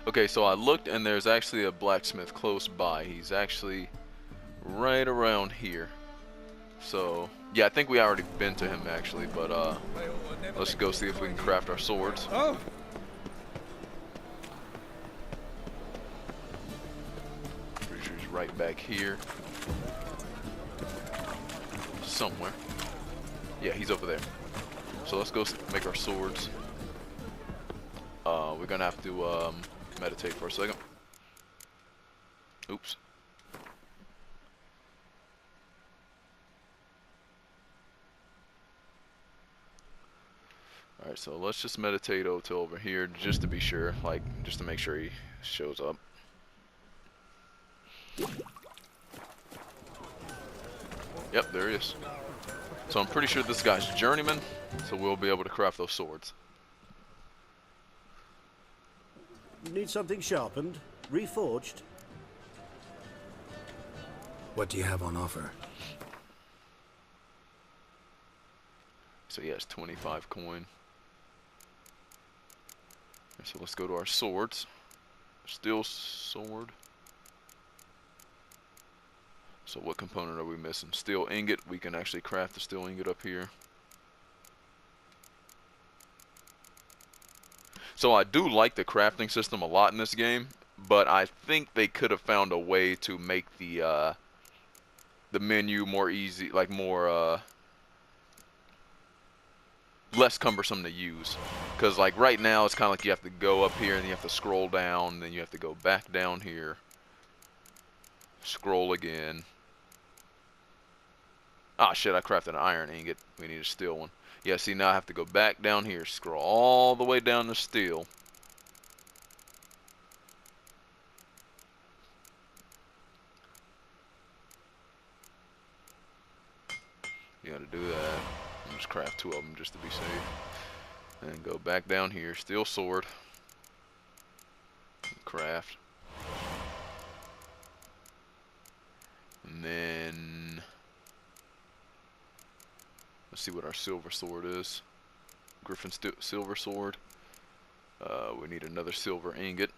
Okay, so I looked and there's actually a blacksmith close by. He's actually right around here. So, yeah, I think we already been to him actually, but let's go see if we can craft our swords. Oh. Pretty sure he's right back here. Somewhere. Yeah, he's over there. So let's go make our swords. We're gonna have to meditate for a second. Oops. Alright, so let's just meditate Oto over here just to be sure, like, just to make sure he shows up. Yep, there he is. So I'm pretty sure this guy's journeyman, so we'll be able to craft those swords. You need something sharpened? Reforged? What do you have on offer? So he has 25 coin. So let's go to our swords. Steel sword. So what component are we missing? Steel ingot. We can actually craft the steel ingot up here. So I do like the crafting system a lot in this game, but I think they could have found a way to make the menu more easy, like more less cumbersome to use. Because like right now it's kind of like you have to go up here and you have to scroll down, then you have to go back down here, scroll again. Ah shit, I crafted an iron ingot. We need a steel one. Yeah, see, now I have to go back down here, scroll all the way down to steel. You gotta do that. I'll just craft 2 of them just to be safe. And go back down here, steel sword. Craft. And then let's see what our silver sword is. Griffin silver sword. We need another silver ingot.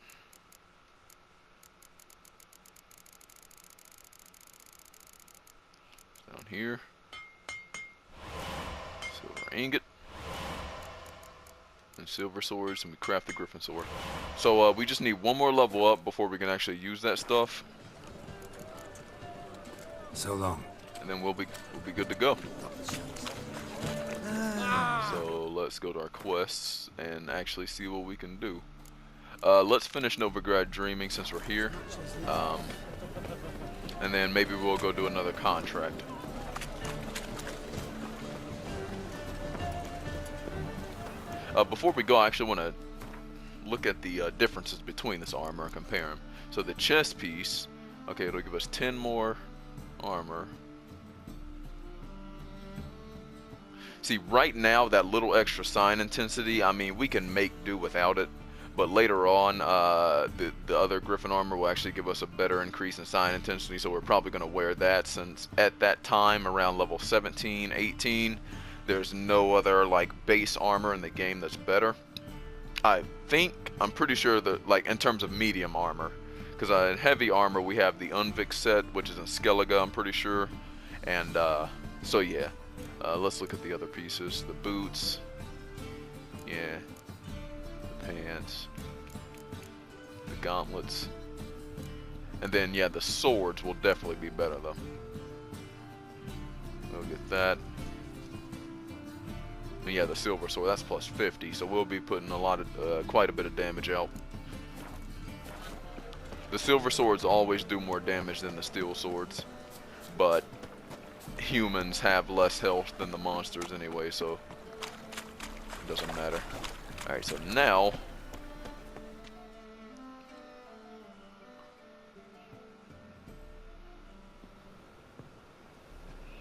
Down here. Silver ingot. And silver swords, and we craft the griffin sword. So we just need one more level up before we can actually use that stuff. So long. And then we'll be good to go. So let's go to our quests and actually see what we can do. Let's finish Novigrad Dreaming since we're here. And then maybe we'll go do another contract. Before we go, I actually want to look at the differences between this armor and compare them. So the chest piece, okay, it'll give us 10 more armor. See, right now, that little extra sign intensity, I mean, we can make do without it. But later on, the other Griffin armor will actually give us a better increase in sign intensity, so we're probably going to wear that, since at that time, around level 17, 18, there's no other, like, base armor in the game that's better. I'm pretty sure that, like, in terms of medium armor, because in heavy armor, we have the Unvik set, which is in Skellige, I'm pretty sure. And, so yeah. Let's look at the other pieces. The boots. Yeah. The pants. The gauntlets. And then, yeah, the swords will definitely be better, though. We'll get that. And yeah, the silver sword, that's plus 50, so we'll be putting a lot of, quite a bit of damage out. The silver swords always do more damage than the steel swords, but humans have less health than the monsters anyway, so it doesn't matter. Alright, so now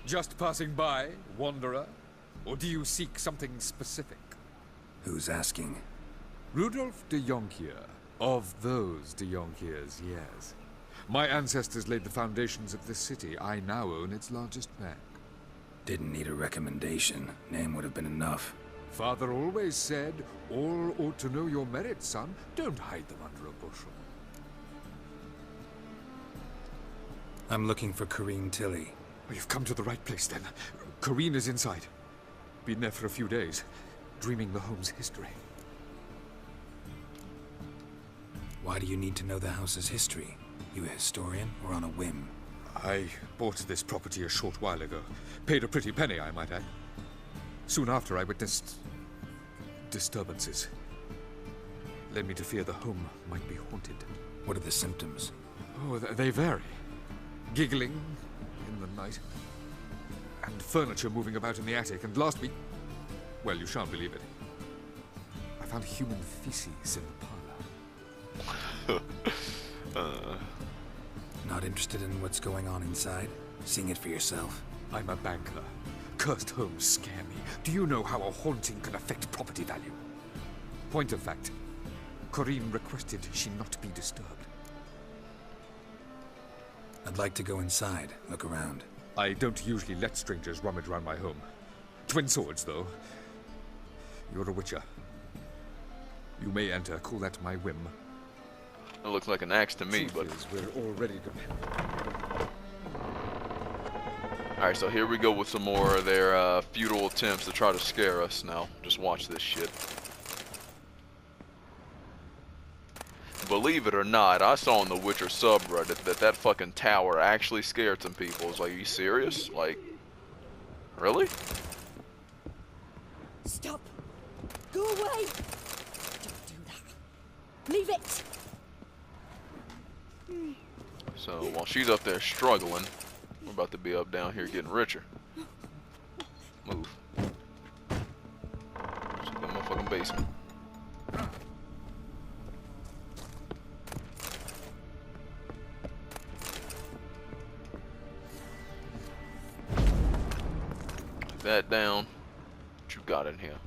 Just passing by, wanderer? Or do you seek something specific? Who's asking? Rudolf de Jonkier. Of those de Jonkiers, yes. My ancestors laid the foundations of this city. I now own its largest bank. Didn't need a recommendation. Name would have been enough. Father always said, all ought to know your merits, son. Don't hide them under a bushel. I'm looking for Corrine Tilly. Oh, you've come to the right place, then. Corrine is inside. Been there for a few days, dreaming the home's history. Why do you need to know the house's history? You a historian, or on a whim? I bought this property a short while ago. Paid a pretty penny, I might add. Soon after, I witnessed disturbances. Led me to fear the home might be haunted. What are the symptoms? Oh, they vary. Giggling in the night, and furniture moving about in the attic, and last week, well, you shan't believe it, I found human feces in the parlor. Not interested in what's going on inside? Seeing it for yourself? I'm a banker. Cursed homes scare me. Do you know how a haunting can affect property value? Point of fact, Corrine requested she not be disturbed. I'd like to go inside, look around. I don't usually let strangers rummage around my home. Twin swords, though. You're a witcher. You may enter, call that my whim. It looks like an axe to me, but... We're already done. Alright, so here we go with some more of their futile attempts to try to scare us now. Just watch this shit. Believe it or not, I saw on the Witcher subreddit that fucking tower actually scared some people. It's like, are you serious? Like, really? Stop! Go away! Don't do that. Leave it! So while she's up there struggling, we're about to be up down here getting richer. Move. Check that motherfucking basement. That down. What you got in here?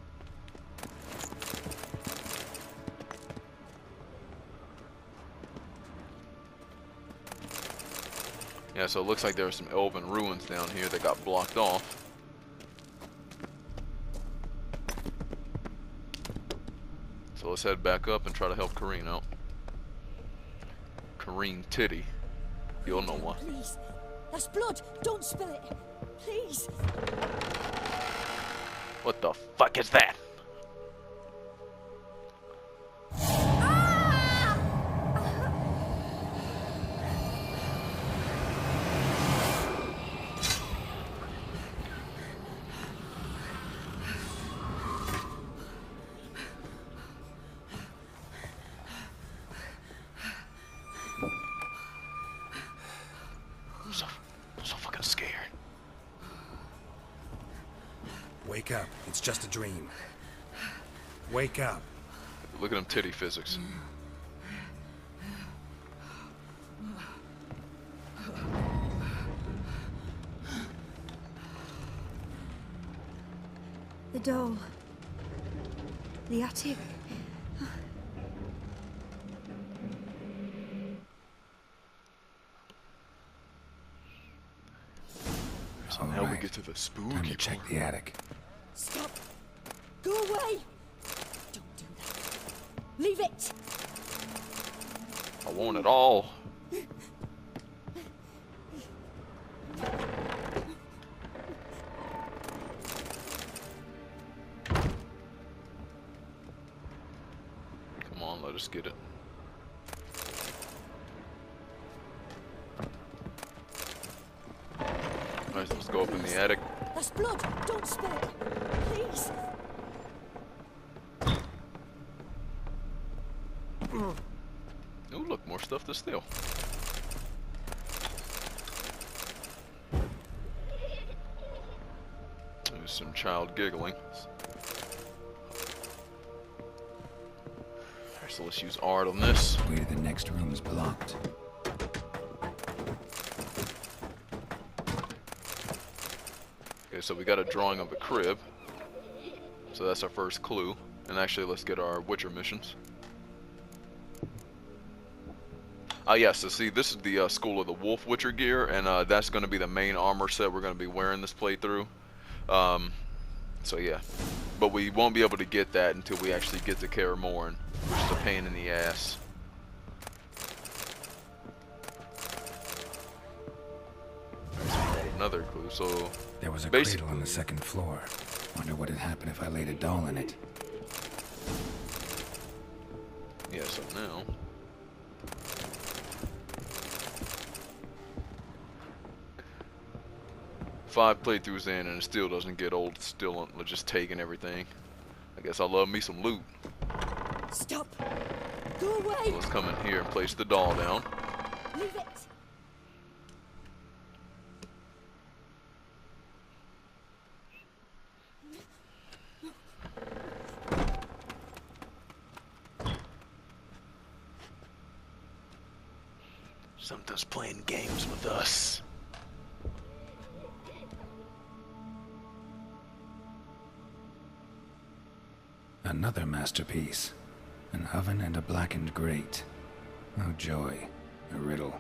Yeah, so it looks like there are some elven ruins down here that got blocked off. So let's head back up and try to help Corrine out. Corrine Titty. You'll know why. Please. That's blood. Don't spill it. Please. What the fuck is that? I'm so fucking scared. Wake up. It's just a dream. Wake up. Look at them titty physics. The doll. The attic. So now we get to the spooky Time to check part. the attic. Stop! Go away! Don't do that. Leave it! I want it all. Come on, let us get it. Alright, let's go up in the attic. That's blood! Don't spill it! Please! Oh, look, more stuff to steal. There's some child giggling. Alright, so let's use art on this. Way to the next room is blocked. Okay, so we got a drawing of a crib. So that's our first clue. And actually, let's get our Witcher missions. Yes, so see, this is the School of the Wolf Witcher gear, and that's going to be the main armor set we're going to be wearing this playthrough. So yeah, but we won't be able to get that until we actually get to Kaer Morhen, which is a pain in the ass. Alright, so we got another clue. So There was a basically, cradle on the second floor. Wonder what would happen if I laid a doll in it. yeah. So now. 5 playthroughs in and it still doesn't get old. It's still just taking everything. I guess I love me some loot. Stop! Go away! So let's come in here and place the doll down. Leave it! Something's playing games with us. Another masterpiece. An oven and a blackened grate. Oh joy. A riddle.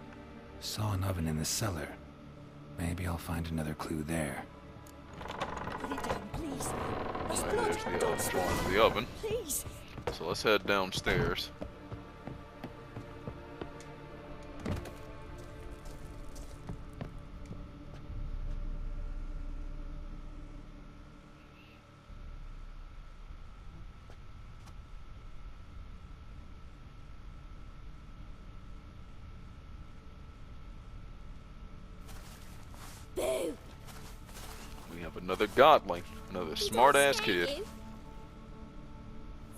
Saw an oven in the cellar. Maybe I'll find another clue there. Put it down, please. There's Alright, blood. there's the Don't drawing stop. of the oven. Please. So let's head downstairs. Boo! We have another godling, another smart-ass kid. You.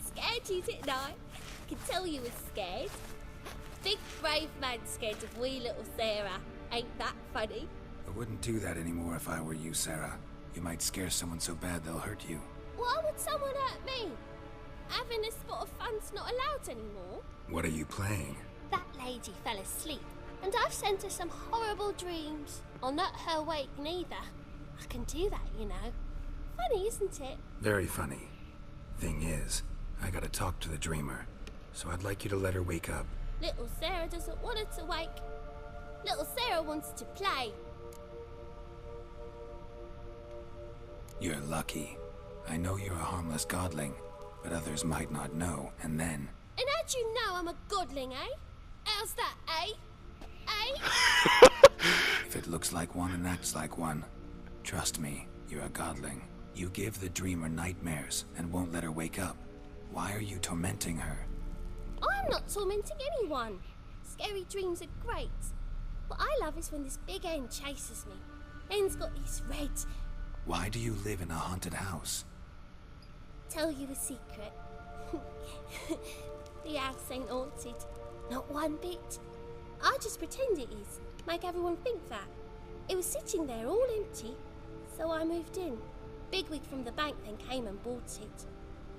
Scared you, didn't I? I could tell you were scared. Big brave man scared of wee little Sarah. Ain't that funny? I wouldn't do that anymore if I were you, Sarah. You might scare someone so bad they'll hurt you. Why would someone hurt me? Having a spot of fun's not allowed anymore. What are you playing? That lady fell asleep, and I've sent her some horrible dreams. I'll not her wake neither. I can do that, you know. Funny, isn't it? Very funny. Thing is, I gotta talk to the dreamer. So I'd like you to let her wake up. Little Sarah doesn't want her to wake. Little Sarah wants to play. You're lucky. I know you're a harmless godling, but others might not know, and then... And how'd you know I'm a godling, eh? How's that, eh? Eh? If it looks like one and acts like one, trust me, you're a godling. You give the dreamer nightmares and won't let her wake up. Why are you tormenting her? I'm not tormenting anyone. Scary dreams are great. What I love is when this big hen chases me. Hen's got these red... Why do you live in a haunted house? Tell you a secret. The house ain't haunted. Not one bit. I just pretend it is. Make everyone think that. It was sitting there all empty. So I moved in. Bigwig from the bank then came and bought it.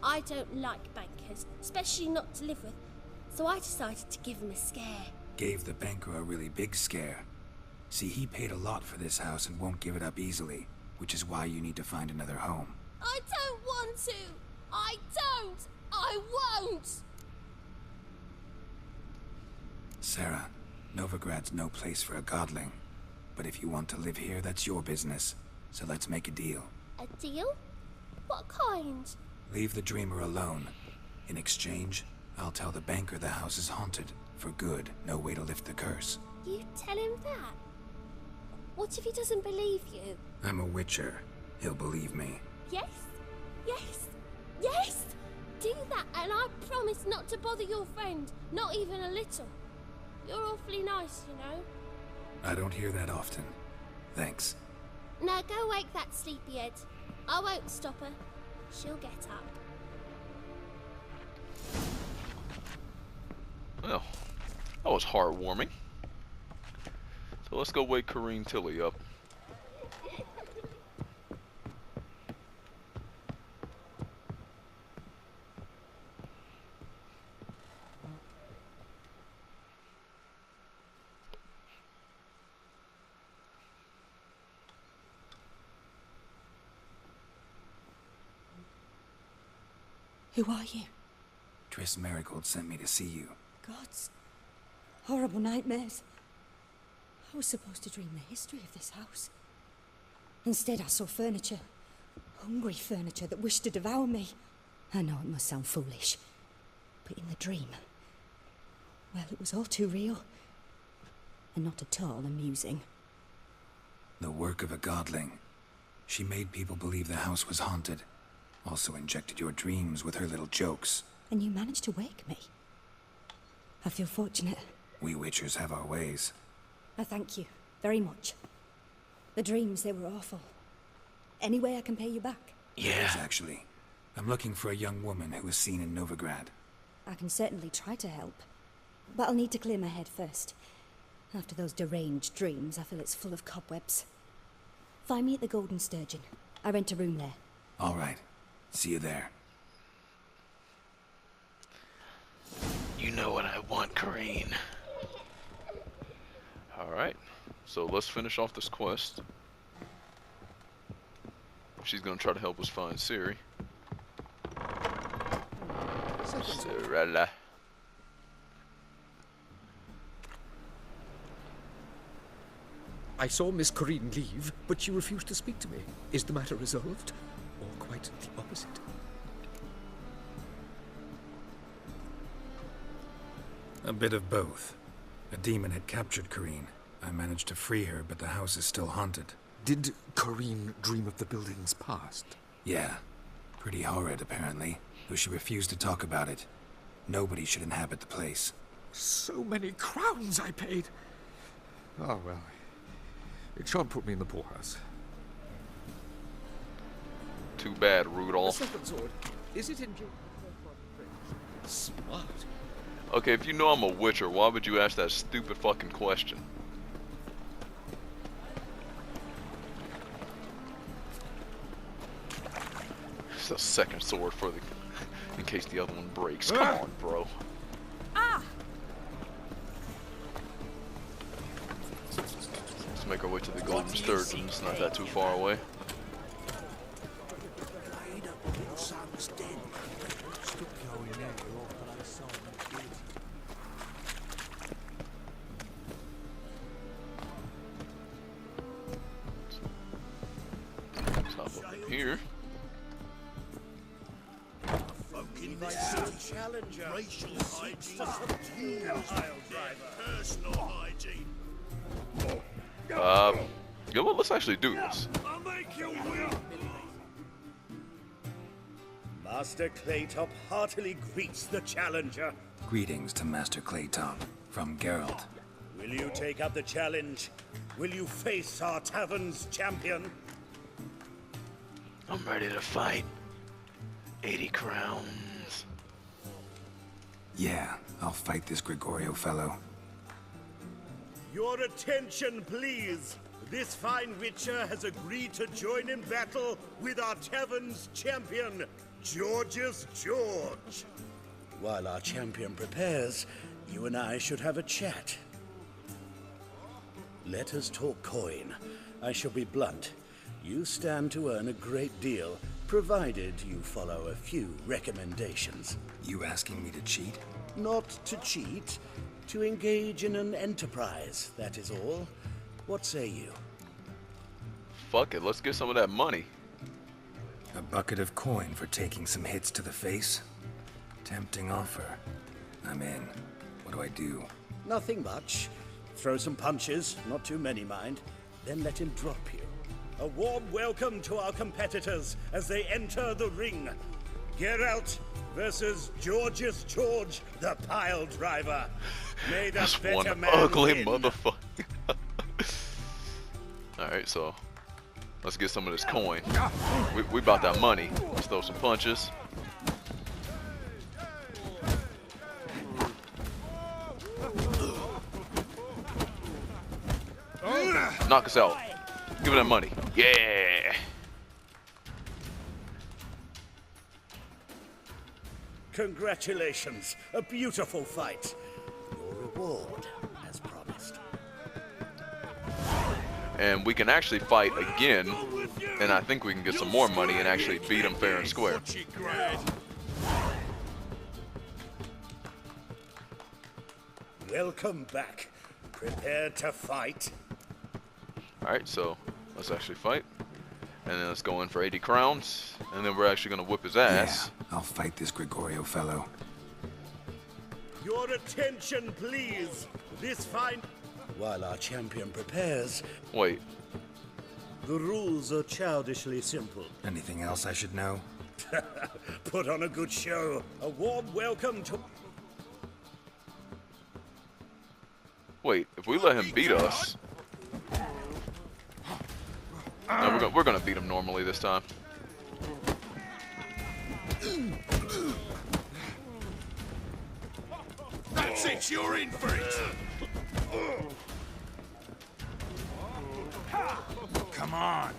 I don't like bankers, especially not to live with. So I decided to give him a scare. Gave the banker a really big scare. See, he paid a lot for this house and won't give it up easily, which is why you need to find another home. I don't want to. I don't. I won't. Sarah, Novigrad's no place for a godling. But if you want to live here, that's your business. So let's make a deal. A deal? What kind? Leave the dreamer alone. In exchange, I'll tell the banker the house is haunted. For good, no way to lift the curse. You tell him that? What if he doesn't believe you? I'm a witcher. He'll believe me. Yes? Yes? Yes! Do that and I promise not to bother your friend. Not even a little. You're awfully nice, you know. I don't hear that often. Thanks. Now go wake that sleepyhead. I won't stop her. She'll get up. Well, that was heartwarming. So let's go wake Kareen Tilly up. Who are you? Triss Marigold sent me to see you. Gods. Horrible nightmares. I was supposed to dream the history of this house. Instead, I saw furniture. Hungry furniture that wished to devour me. I know it must sound foolish, but in the dream, well, it was all too real. And not at all amusing. The work of a godling. She made people believe the house was haunted. Also injected your dreams with her little jokes. And you managed to wake me. I feel fortunate. We witchers have our ways. I thank you very much. The dreams, they were awful. Any way I can pay you back? Yes, actually. I'm looking for a young woman who was seen in Novigrad. I can certainly try to help. But I'll need to clear my head first. After those deranged dreams, I feel it's full of cobwebs. Find me at the Golden Sturgeon. I rent a room there. All right. See you there. You know what I want, Corrine. Alright, so let's finish off this quest. She's gonna try to help us find Ciri. Cirilla. I saw Miss Corrine leave, but she refused to speak to me. Is the matter resolved? Or quite the opposite? A bit of both. A demon had captured Corrine. I managed to free her, but the house is still haunted. Did Corrine dream of the building's past? Yeah. Pretty horrid, apparently, though she refused to talk about it. Nobody should inhabit the place. So many crowns I paid! Oh, well. It shan't put me in the poorhouse. Too bad, The Rudolph. second sword, is it in... Smart. Okay, if you know I'm a witcher, why would you ask that stupid fucking question? It's a second sword for the... in case the other one breaks. Come on, bro. Let's make our way to the Golden Sturgeon. It's not that too far away. Let's hop up in here. Challenger. Racial hygiene, personal hygiene. Yeah, well, let's actually do this. I'll make you will. Master Claytop heartily greets the challenger. Greetings to Master Claytop, from Geralt. Will you take up the challenge? Will you face our tavern's champion? I'm ready to fight. 80 crowns. Yeah, I'll fight this Gregorio fellow. Your attention, please. This fine witcher has agreed to join in battle with our tavern's champion, George's George. While our champion prepares, you and I should have a chat. Let us talk coin. I shall be blunt. You stand to earn a great deal, provided you follow a few recommendations. You asking me to cheat? Not to cheat, to engage in an enterprise, that is all. What say you? Fuck it, let's get some of that money. A bucket of coin for taking some hits to the face? Tempting offer. I'm in. What do I do? Nothing much. Throw some punches, not too many mind, then let him drop you. A warm welcome to our competitors as they enter the ring. Geralt versus George's George, the pile driver. May the That's better one man ugly win. motherfucker. Alright, so let's get some of this coin. We about that money. Let's throw some punches. Knock us out. Give me that money. Yeah. Congratulations, a beautiful fight. Your reward, as promised. And we can actually fight again, and I think we can get some more money and actually beat him fair and square. Welcome back. Prepared to fight? Alright, so let's actually fight. And then let's go in for 80 crowns, and then we're actually gonna whip his ass. Yeah, I'll fight this Gregorio fellow. Your attention, please. This fine... While our champion prepares, Wait, the rules are childishly simple. Anything else I should know? Put on a good show. A warm welcome to... wait, if we let him beat us... No, we're gonna beat him normally this time. That's it, you're in for it! Come on!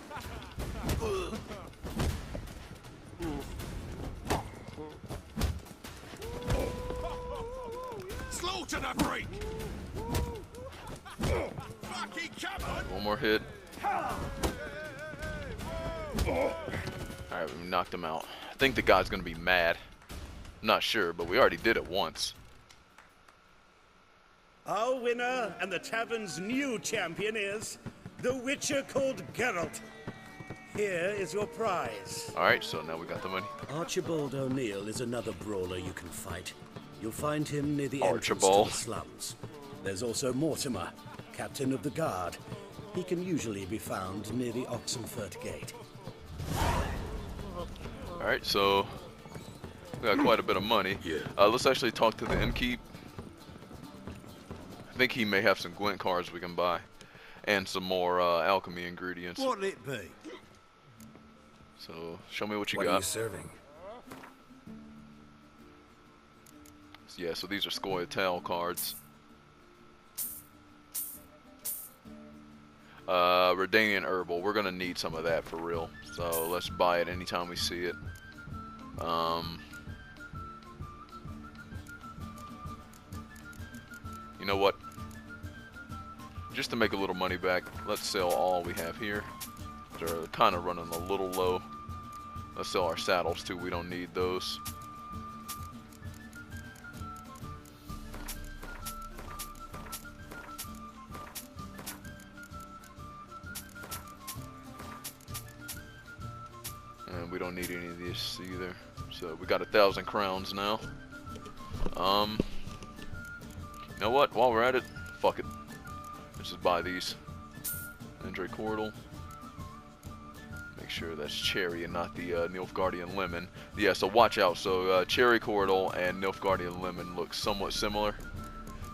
Slaughter the freak! Fucking come on! One more hit. Alright, we knocked him out. I think the guy's gonna be mad. I'm not sure, but we already did it once. Our winner and the tavern's new champion is the Witcher called Geralt. Here is your prize. Alright, so now we got the money. Archibald O'Neill is another brawler you can fight. You'll find him near the Archibald. entrance to the slums. There's also Mortimer, captain of the guard. He can usually be found near the Oxenfurt Gate. Alright, so we got quite a bit of money. Let's actually talk to the innkeep. I think he may have some Gwent cards we can buy. And some more alchemy ingredients. What'll it be? So, show me what you What are got. you serving? Yeah, so these are Scoia'tael cards. Redanian Herbal. We're gonna need some of that for real. So let's buy it anytime we see it. You know what? Just to make a little money back, let's sell all we have here. They're kind of running a little low. Let's sell our saddles too. We don't need those. And we don't need any of this either. So we got 1,000 crowns now. You know what? While we're at it, fuck it. Let's just buy these. Andre Cordal. Make sure that's cherry and not the Nilfgaardian lemon. Yeah, so watch out. So cherry Cordal and Nilfgaardian lemon look somewhat similar.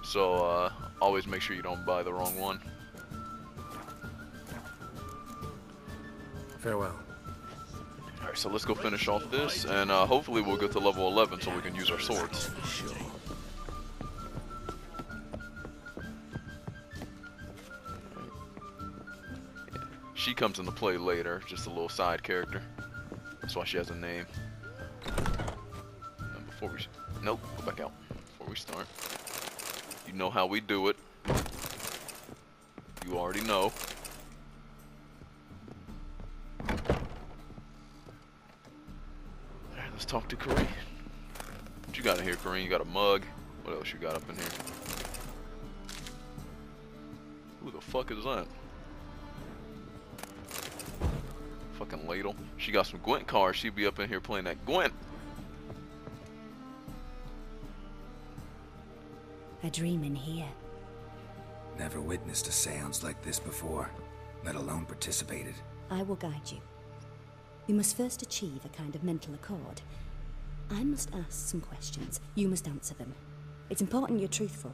So always make sure you don't buy the wrong one. Farewell. Alright, so let's go finish off this, and hopefully we'll get to level 11 so we can use our swords. She comes into play later, just a little side character. That's why she has a name. And before we... Nope, go back out. Before we start. You know how we do it. You already know. Alright, let's talk to Corrine. What you got in here, Corrine? You got a mug. What else you got up in here? Who the fuck is that? Fucking ladle. She got some Gwent cards. She'd be up in here playing that Gwent. A dream in here. Never witnessed a seance like this before, let alone participated. I will guide you. You must first achieve a kind of mental accord. I must ask some questions. You must answer them. It's important you're truthful.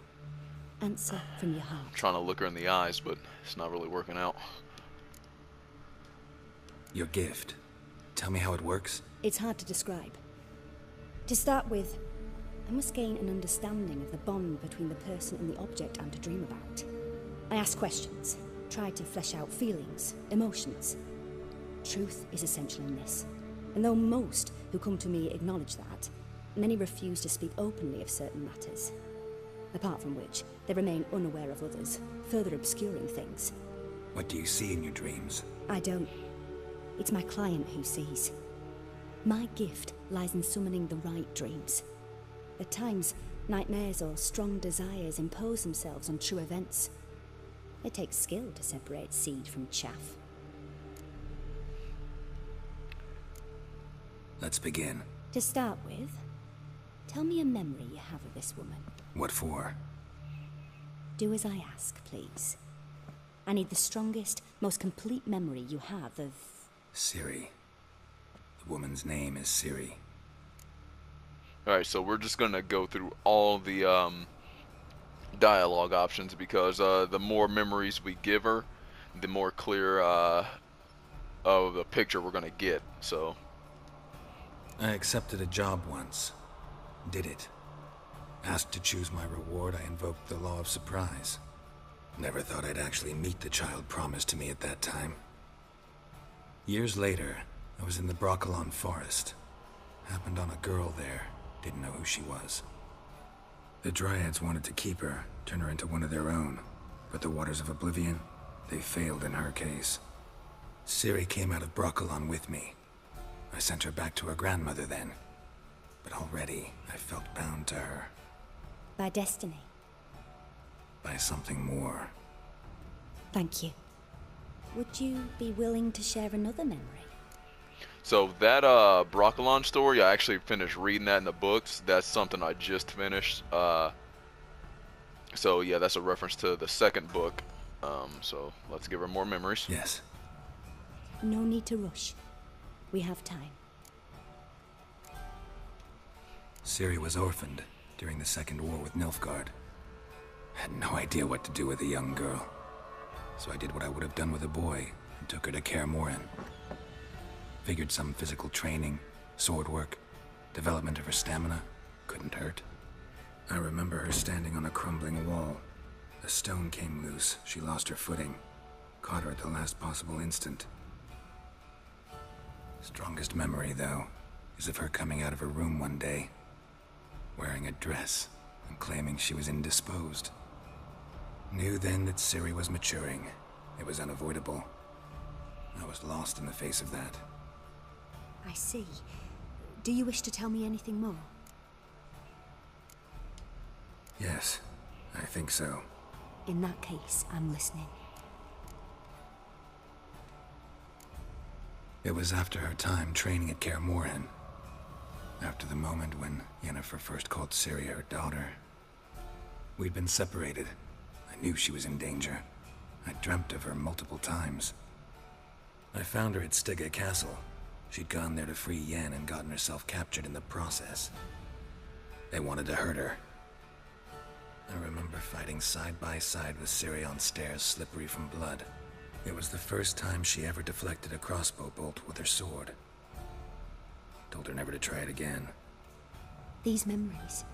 Answer from your heart. I'm trying to look her in the eyes, but it's not really working out. Your gift. Tell me how it works. It's hard to describe. To start with, I must gain an understanding of the bond between the person and the object I'm to dream about. I ask questions, try to flesh out feelings, emotions. Truth is essential in this, and though most who come to me acknowledge that, many refuse to speak openly of certain matters. Apart from which, they remain unaware of others, further obscuring things. What do you see in your dreams? I don't. It's my client who sees. My gift lies in summoning the right dreams. At times, nightmares or strong desires impose themselves on true events. It takes skill to separate seed from chaff. Let's begin. To start with, tell me a memory you have of this woman. What for? Do as I ask, please. I need the strongest, most complete memory you have of... Ciri. The woman's name is Ciri. Alright, so we're just gonna go through all the dialogue options because the more memories we give her, the more clear of the picture we're gonna get. So I accepted a job once. Did it. Asked to choose my reward, I invoked the law of surprise. Never thought I'd actually meet the child promised to me at that time. Years later, I was in the Broccolon forest. Happened on a girl there. Didn't know who she was. The Dryads wanted to keep her, turn her into one of their own. But the Waters of Oblivion, they failed in her case. Ciri came out of Broccolon with me. I sent her back to her grandmother then. But already, I felt bound to her. By destiny. By something more. Thank you. Would you be willing to share another memory? So that Broccolon story, I actually finished reading that in the books. That's something I just finished. So yeah, that's a reference to the second book. So let's give her more memories. Yes. No need to rush. We have time. Ciri was orphaned during the Second War with Nilfgaard. Had no idea what to do with a young girl. So I did what I would have done with a boy and took her to Kaer Morhen. Figured some physical training, sword work, development of her stamina couldn't hurt. I remember her standing on a crumbling wall. A stone came loose, she lost her footing. Caught her at the last possible instant. Strongest memory, though, is of her coming out of her room one day, wearing a dress and claiming she was indisposed. Knew then that Ciri was maturing. It was unavoidable. I was lost in the face of that. I see. Do you wish to tell me anything more? Yes, I think so. In that case, I'm listening. It was after her time training at Kaer Morhen. After the moment when Yennefer first called Ciri her daughter. We'd been separated. I knew she was in danger. I dreamt of her multiple times. I found her at Stygga Castle. She'd gone there to free Yen and gotten herself captured in the process. They wanted to hurt her. I remember fighting side by side with Ciri on stairs slippery from blood. It was the first time she ever deflected a crossbow bolt with her sword. Told her never to try it again. These memories,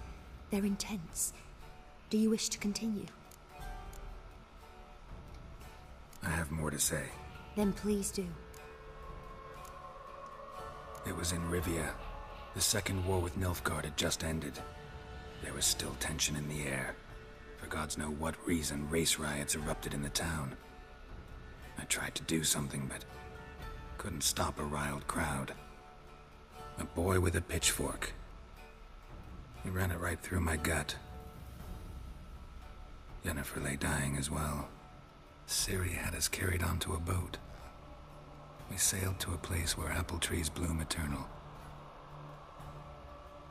they're intense. Do you wish to continue? I have more to say. Then please do. It was in Rivia. The Second War with Nilfgaard had just ended. There was still tension in the air. For gods know what reason, race riots erupted in the town. I tried to do something, but couldn't stop a riled crowd. A boy with a pitchfork. He ran it right through my gut. Yennefer lay dying as well. Ciri had us carried onto a boat. We sailed to a place where apple trees bloom eternal.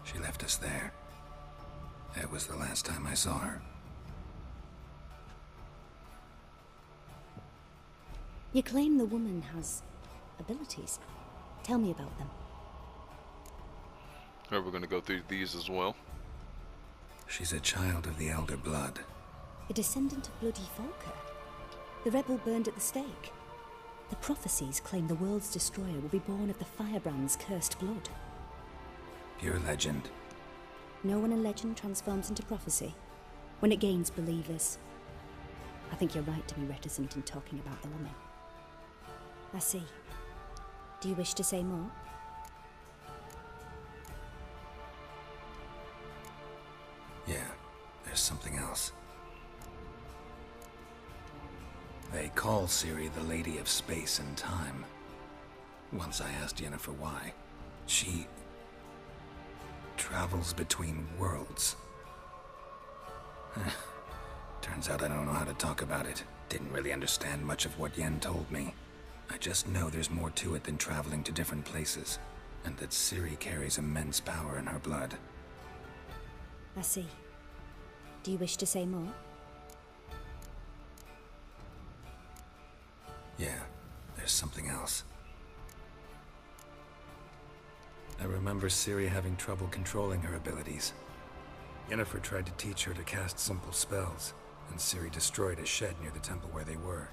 She left us there. That was the last time I saw her. You claim the woman has abilities. Tell me about them. We're going to go through these as well. She's a child of the Elder Blood. A descendant of bloody Volker. The rebel burned at the stake. The prophecies claim the world's destroyer will be born of the firebrand's cursed blood. Pure legend. Know when a legend transforms into prophecy? When it gains believers. I think you're right to be reticent in talking about the woman. I see. Do you wish to say more? Yeah, there's something else. They call Ciri the Lady of Space and Time. Once I asked Yennefer why. She travels between worlds. Turns out I don't know how to talk about it. Didn't really understand much of what Yen told me. I just know there's more to it than traveling to different places. and that Ciri carries immense power in her blood. I see. Do you wish to say more? Yeah, there's something else. I remember Ciri having trouble controlling her abilities. Yennefer tried to teach her to cast simple spells, and Ciri destroyed a shed near the temple where they were.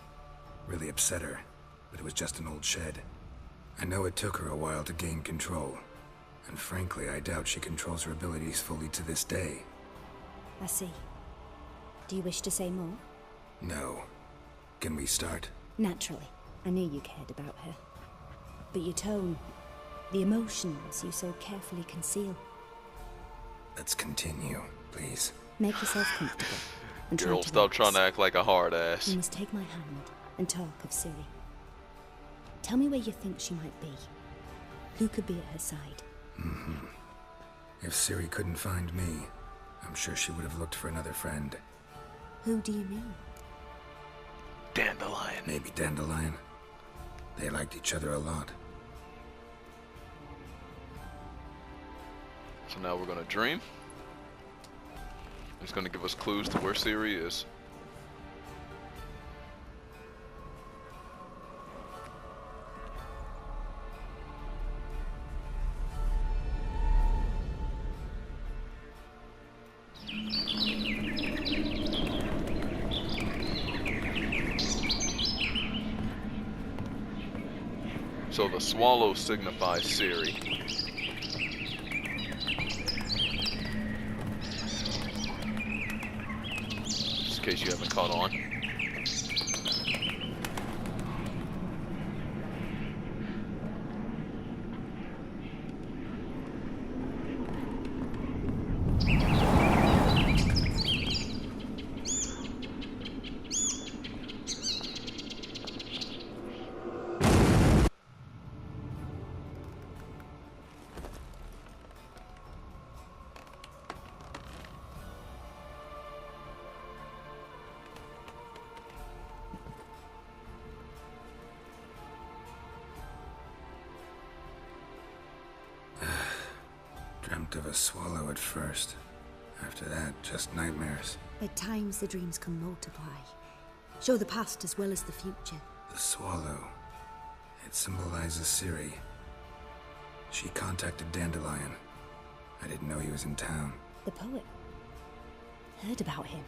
Really upset her, but it was just an old shed. I know it took her a while to gain control, and frankly, I doubt she controls her abilities fully to this day. I see. Do you wish to say more? No. Can we start? Naturally. I knew you cared about her. But your tone, the emotions you so carefully conceal. Let's continue, please. Make yourself comfortable. And try Girl, to stop trying to relax. act like a hard ass. You must take my hand and talk of Ciri. Tell me where you think she might be. Who could be at her side? If Ciri couldn't find me, I'm sure she would have looked for another friend. Who do you mean? Dandelion. Maybe Dandelion. They liked each other a lot. So now we're gonna dream. It's gonna give us clues to where Ciri is. So the swallow signifies Ciri. Just in case you haven't caught on. Dreamt of a swallow at first. After that, just nightmares. At times the dreams can multiply. Show the past as well as the future. The swallow. It symbolizes Ciri. She contacted Dandelion. I didn't know he was in town. The poet. Heard about him.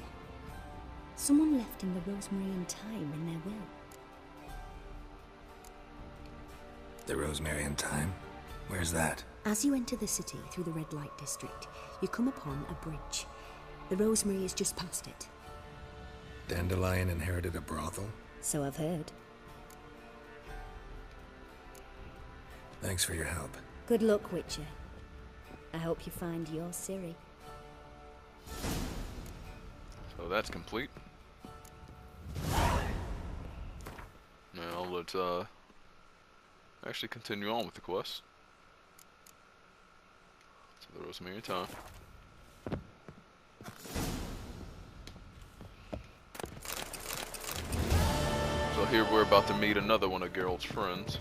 Someone left him the rosemary and thyme in their will. The Rosemary and Thyme? Where's that? As you enter the city through the red light district, you come upon a bridge. The rosemary is just past it. Dandelion inherited a brothel? So I've heard. Thanks for your help. Good luck, Witcher. I hope you find your Ciri. So that's complete. Now let's actually continue on with the quest. So the Rosemary time. So here we're about to meet another one of Geralt's friends.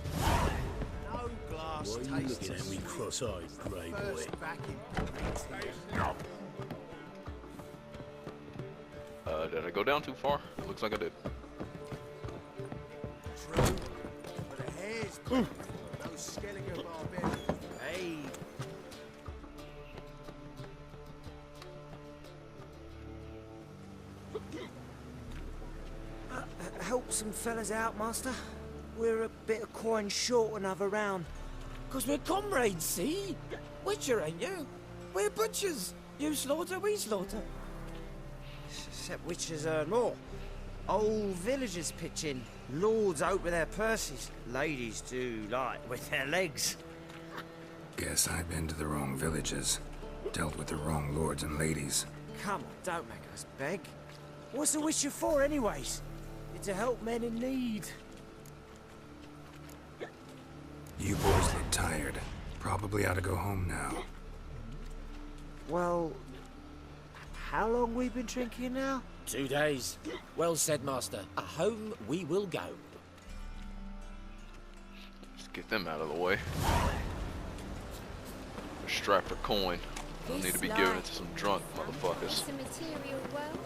No glass Why are you looking at me cross-eyed, grey boy? Did I go down too far? It looks like I did. True, but a hair's breadth. No Skellinger barbarian. Hey. Help some fellas out, master. We're a bit of coin short another round. 'Cause we're comrades, see? Witcher, ain't you? We're butchers. You slaughter, we slaughter. Except witches earn more. Old villagers pitch in. Lords open their purses. Ladies do like with their legs. Guess I've been to the wrong villages. Dealt with the wrong lords and ladies. Come on, don't make us beg. What's a witcher for, anyways? It's to help men in need. You boys look tired. Probably ought to go home now. Well, how long we been drinking now? 2 days. Well said, master. Home we will go. Let's get them out of the way. Strap for coin. I don't need to be giving it to some drunk motherfuckers. It's a material world.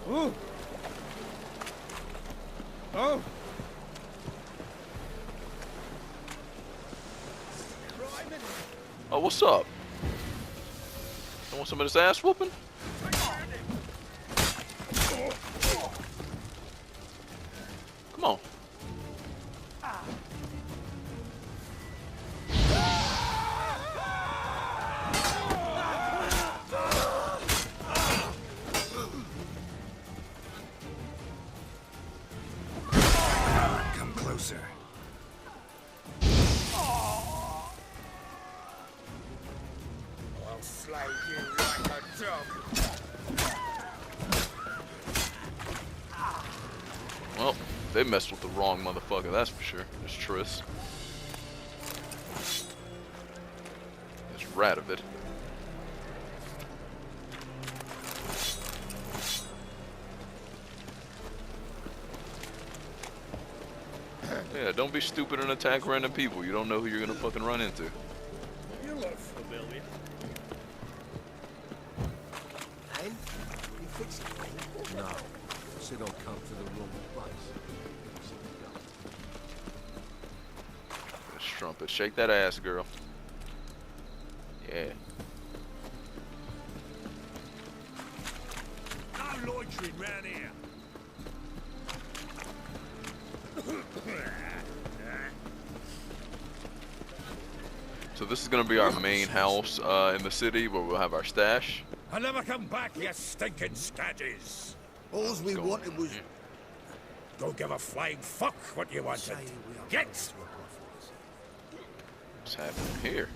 Oh! Oh! Oh, what's up? You want some of this ass whooping? Come on. Come closer. I'll slay you like a dog. Well, they messed with the wrong motherfucker, that's for sure. There's Triss. There's Radovid. Yeah, don't be stupid and attack random people. You don't know who you're gonna fucking run into. You look familiar. And you fix it, mate. No. Said I'll come to the wrong place. This trumpet. Shake that ass, girl. Yeah. No loitering round here. So this is gonna be our main house in the city where we'll have our stash. I'll never come back, you stinking scaddies. All we going wanted on was... here? Don't give a flying fuck what you wanted. Get! What's happening here?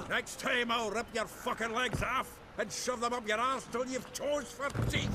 Next time I'll rip your fucking legs off and shove them up your arse till you've toes for teeth.